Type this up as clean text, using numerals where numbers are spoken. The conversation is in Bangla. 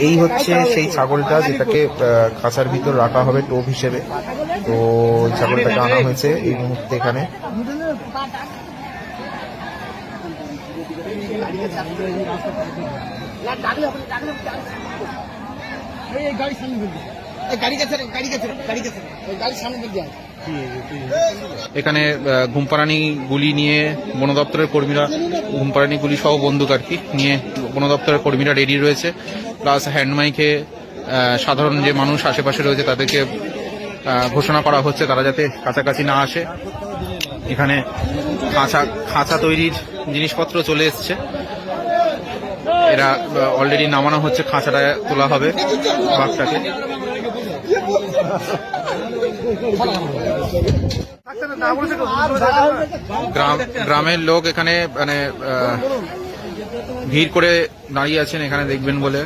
এই হচ্ছে সেই ছাগলটা যেটাকে খাঁচার ভিতর রাখা হবে টোপ হিসেবে। তো ছাগলটাকে আনা হয়েছে এই মুহূর্তে এখানে। এখানে ঘুমপাড়ানি গুলি নিয়ে বন দপ্তরের কর্মীরা, ঘুমপাড়ানি গুলি সহ বন্দুক আর কি নিয়ে বন দপ্তরের কর্মীরা রেডি রয়েছে। প্লাস হ্যান্ডমাইকে সাধারণ যে মানুষ আশেপাশে রয়েছে তাদেরকে ঘোষণা করা হচ্ছে তারা যাতে কাছাকাছি না আসে। এখানে খাঁচা তৈরির জিনিসপত্র চলে এসছে, এরা অলরেডি নামানো হচ্ছে, খাঁচাটা তোলা হবে বাঘটাকে। গ্রামের লোক এখানে মানে ভিড় করে দাঁড়িয়ে আছেন এখানে দেখবেন বলে।